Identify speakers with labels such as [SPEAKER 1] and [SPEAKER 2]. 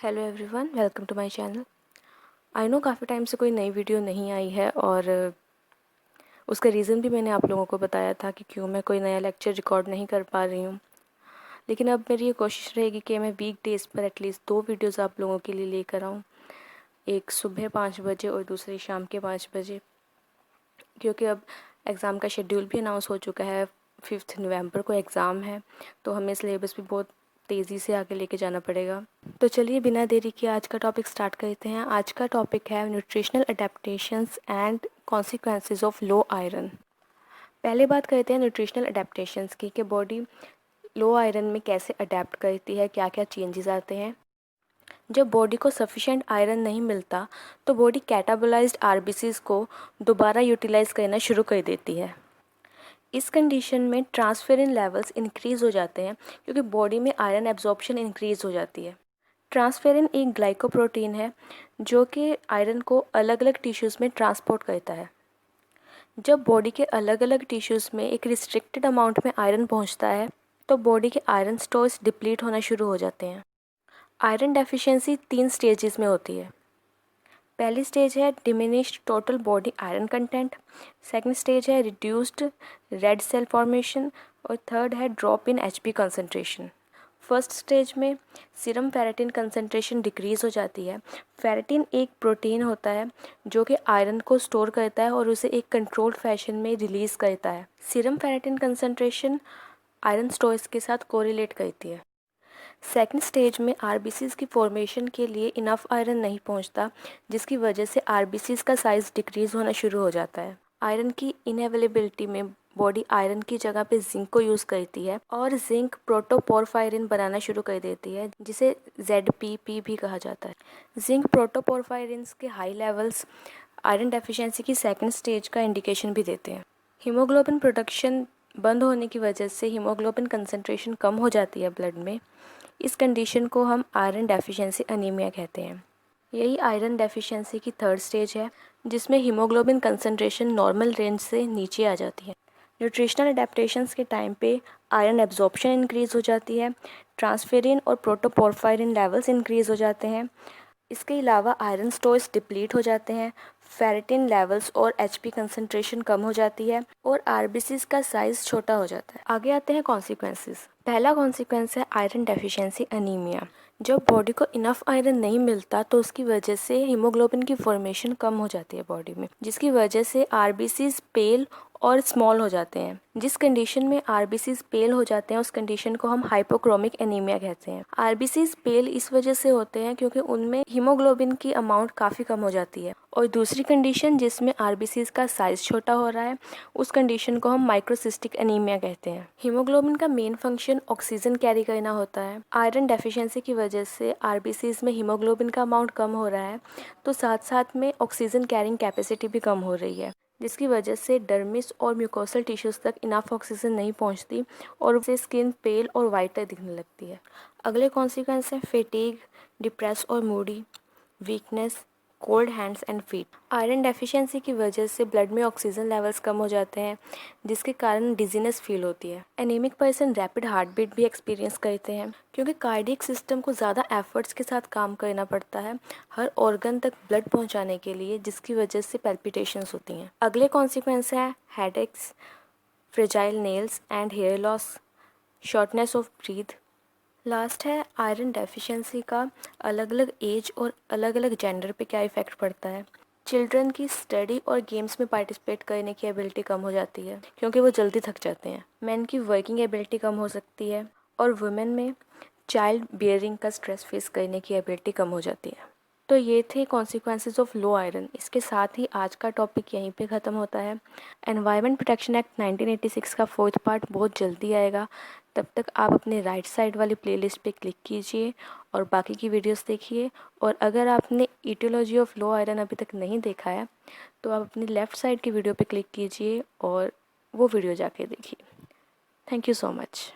[SPEAKER 1] Hello everyone, welcome to my channel. I know काफ़ी time से कोई नई वीडियो नहीं आई है और उसका रीज़न भी मैंने आप लोगों को बताया था कि क्यों मैं कोई नया लेक्चर रिकॉर्ड नहीं कर पा रही हूँ। लेकिन अब मेरी ये कोशिश रहेगी कि मैं वीक डेज़ पर एटलीस्ट 2 वीडियोज़ आप लोगों के लिए लेकर आऊँ, एक सुबह 5 बजे और दूसरी शाम के 5 बजे, क्योंकि अब एग्ज़ाम का शेड्यूल भी अनाउंस हो चुका है। 5 नवंबर को एग्ज़ाम है, तो हमें सिलेबस भी बहुत तेज़ी से आगे लेके जाना पड़ेगा। तो चलिए बिना देरी के आज का टॉपिक स्टार्ट करते हैं। आज का टॉपिक है nutritional adaptations and consequences of low iron. पहले बात करते हैं न्यूट्रिशनल अडेप्टेशंस की, कि बॉडी लो आयरन में कैसे अडेप्ट करती है, क्या क्या चेंजेस आते हैं। जब बॉडी को सफिशेंट आयरन नहीं मिलता तो बॉडी कैटाबोलाइज्ड आरबीसीज को दोबारा यूटिलाइज करना शुरू कर देती है। इस कंडीशन में ट्रांसफेरिन लेवल्स इंक्रीज़ हो जाते हैं क्योंकि बॉडी में आयरन एब्जॉर्प्शन इंक्रीज़ हो जाती है। ट्रांसफेरिन एक ग्लाइकोप्रोटीन है जो कि आयरन को अलग अलग टिश्यूज़ में ट्रांसपोर्ट करता है। जब बॉडी के अलग अलग टिश्यूज़ में एक रिस्ट्रिक्टेड अमाउंट में आयरन पहुंचता है तो बॉडी के आयरन स्टोर्स डिप्लीट होना शुरू हो जाते हैं। आयरन डेफिशिएंसी 3 स्टेजेस में होती है। पहली स्टेज है diminished total body iron content, second stage है रिड्यूस्ड रेड सेल फॉर्मेशन और थर्ड है drop in HP concentration. First stage में सीरम फेरेटिन कंसंट्रेशन डिक्रीज़ हो जाती है। फेरेटिन एक प्रोटीन होता है जो कि आयरन को स्टोर करता है और उसे एक कंट्रोल्ड फैशन में रिलीज़ करता है। Serum ferritin concentration iron stores के साथ कोरिलेट करती है। सेकेंड स्टेज में आरबीसीज़ की फॉर्मेशन के लिए इनफ आयरन नहीं पहुंचता, जिसकी वजह से आरबीसीज़ का साइज़ डिक्रीज़ होना शुरू हो जाता है। आयरन की इनअवेलेबिलिटी में बॉडी आयरन की जगह पे जिंक को यूज़ करती है और जिंक प्रोटोपोरफायरिन बनाना शुरू कर देती है, जिसे ZPP भी कहा जाता है। जिंक प्रोटोपोरफायरिन्स के हाई लेवल्स आयरन डेफिशिएंसी की सेकेंड स्टेज का इंडिकेशन भी देते हैं। हीमोग्लोबिन प्रोडक्शन बंद होने की वजह से हीमोग्लोबिन कंसंट्रेशन कम हो जाती है ब्लड में। इस कंडीशन को हम आयरन डेफिशिएंसी अनीमिया कहते हैं। यही आयरन डेफिशिएंसी की थर्ड स्टेज है जिसमें हीमोग्लोबिन कंसंट्रेशन नॉर्मल रेंज से नीचे आ जाती है। न्यूट्रिशनल अडेप्टेशंस के टाइम पे आयरन एब्जॉर्प्शन इंक्रीज़ हो जाती है, ट्रांसफेरिन और प्रोटोपोरफायरिन लेवल्स इंक्रीज़ हो जाते हैं। इसके अलावा आयरन स्टोर्स डिप्लीट हो जाते हैं, फेरेटिन लेवल्स और एचपी कंसंट्रेशन कम हो जाती है और आरबीसीज का साइज़ छोटा हो जाता है। आगे आते हैं कॉन्सिक्वेंसेस। पहला कॉन्सिक्वेंस है आयरन डेफिशिएंसी अनीमिया। जब बॉडी को इनफ आयरन नहीं मिलता तो उसकी वजह से हीमोग्लोबिन की फॉर्मेशन कम हो जाती है बॉडी में, जिसकी वजह से आरबीसीज पेल और स्मॉल हो जाते हैं। जिस कंडीशन में आरबीसीज पेल हो जाते हैं उस कंडीशन को हम हाइपोक्रोमिक एनीमिया कहते हैं। आरबीसीज पेल इस वजह से होते हैं क्योंकि उनमें हीमोग्लोबिन की अमाउंट काफ़ी कम हो जाती है। और दूसरी कंडीशन जिसमें आरबीसीज का साइज छोटा हो रहा है उस कंडीशन को हम माइक्रोसिस्टिक एनीमिया कहते हैं। हीमोग्लोबिन का मेन फंक्शन ऑक्सीजन कैरी करना होता है। आयरन डेफिशिएंसी की वजह से आरबीसीज में हीमोग्लोबिन का अमाउंट कम हो रहा है तो साथ साथ में ऑक्सीजन कैरिंग कैपेसिटी भी कम हो रही है, जिसकी वजह से डर्मिस और म्यूकोसल टिश्यूज़ तक इनफ ऑक्सीजन नहीं पहुंचती और उससे स्किन पेल और वाइटर दिखने लगती है। अगले कॉन्सिक्वेंस है फेटीग, डिप्रेस और Moody, weakness, cold hands and feet. Iron deficiency की वजह से ब्लड में ऑक्सीजन लेवल्स कम हो जाते हैं जिसके कारण डिजीनेस फील होती है। Anaemic person rapid heart beat भी एक्सपीरियंस करते हैं क्योंकि कार्डियक सिस्टम को ज़्यादा एफर्ट्स के साथ काम करना पड़ता है हर ऑर्गन तक ब्लड पहुंचाने के लिए, जिसकी वजह से पैल्पिटेशंस होती हैं। अगले कॉन्सिक्वेंस है headaches, fragile nails and hair loss, shortness of breath. Last है आयरन डेफिशिएंसी का अलग अलग एज और अलग अलग जेंडर पे क्या इफ़ेक्ट पड़ता है। चिल्ड्रन की स्टडी और गेम्स में पार्टिसिपेट करने की एबिलिटी कम हो जाती है क्योंकि वो जल्दी थक जाते हैं। मैन की वर्किंग एबिलिटी कम हो सकती है और वुमेन में चाइल्ड बियरिंग का स्ट्रेस फेस करने की एबिलिटी कम हो जाती है। तो ये थे कॉन्सिक्वेंसेस ऑफ लो आयरन। इसके साथ ही आज का टॉपिक यहीं पे ख़त्म होता है। एनवायरनमेंट प्रोटेक्शन एक्ट 1986 का 4th पार्ट बहुत जल्दी आएगा। तब तक आप अपने राइट साइड वाली प्लेलिस्ट पे क्लिक कीजिए और बाकी की वीडियोस देखिए। और अगर आपने ईटियोलॉजी ऑफ लो आयरन अभी तक नहीं देखा है तो आप अपनी लेफ़्ट साइड की वीडियो पे क्लिक कीजिए और वो वीडियो जाके देखिए। Thank you so much.